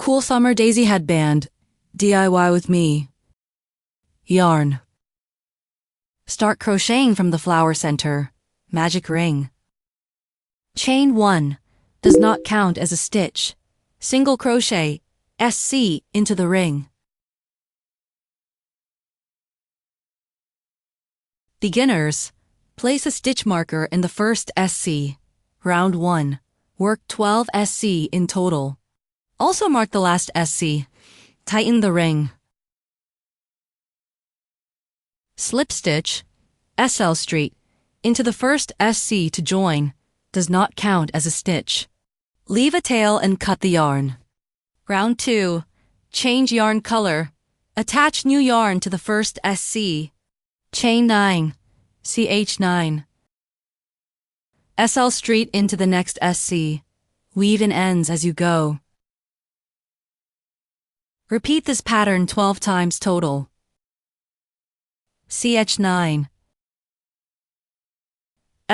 Cool Summer Daisy Headband. DIY with me. Yarn. Start crocheting from the flower center. Magic ring. Chain 1. Does not count as a stitch. Single crochet, SC, into the ring. Beginners. Place a stitch marker in the first SC. Round 1. Work 12 SC in total. Also mark the last SC. Tighten the ring. Slip stitch, SL street, into the first SC to join. Does not count as a stitch. Leave a tail and cut the yarn. Round 2. Change yarn color. Attach new yarn to the first SC. Chain 9, CH9. SL street into the next SC. Weave in ends as you go. Repeat this pattern 12 times total. CH9.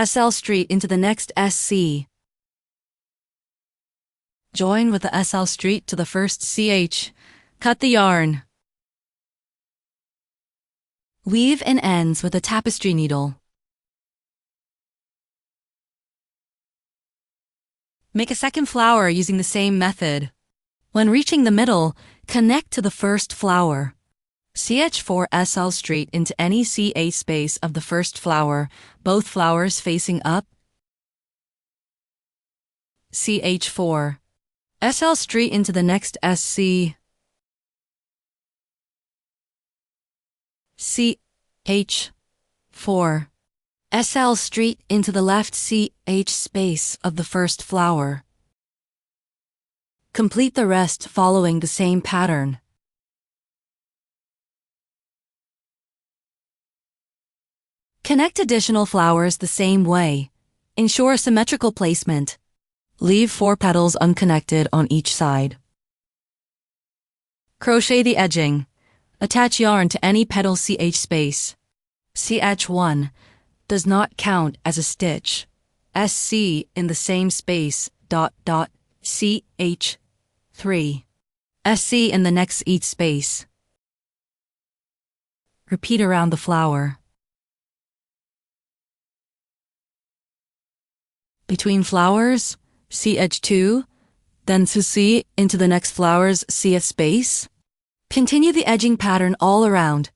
SL street into the next SC. Join with the SL street to the first CH. Cut the yarn. Weave in ends with a tapestry needle. Make a second flower using the same method. When reaching the middle, connect to the first flower. CH4 SL street into any CH space of the first flower, both flowers facing up. CH4. SL street into the next SC. CH4. SL street into the left CH space of the first flower. Complete the rest following the same pattern. Connect additional flowers the same way. Ensure symmetrical placement. Leave 4 petals unconnected on each side. Crochet the edging. Attach yarn to any petal CH space. CH1 does not count as a stitch. SC in the same space. CH3. SC in the next each space. Repeat around the flower. Between flowers, CH2, then CC into the next flower's CF space. Continue the edging pattern all around.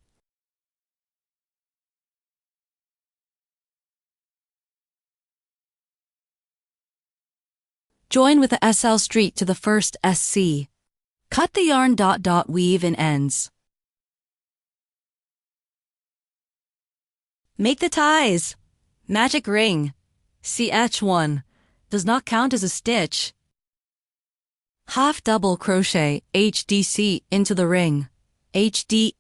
Join with the SL street to the first SC. Cut the yarn ... weave in ends. Make the ties. Magic ring. CH1 does not count as a stitch. Half double crochet HDC into the ring. HD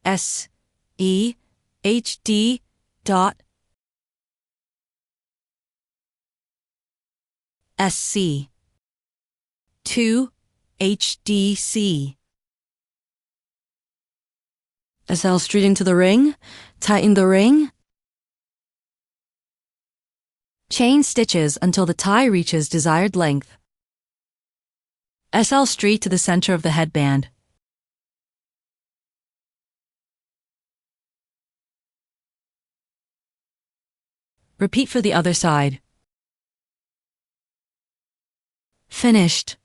S E HD dot SC 2 HDC. SL street into the ring. Tighten the ring. Chain stitches until the tie reaches desired length. SL street to the center of the headband. Repeat for the other side. Finished.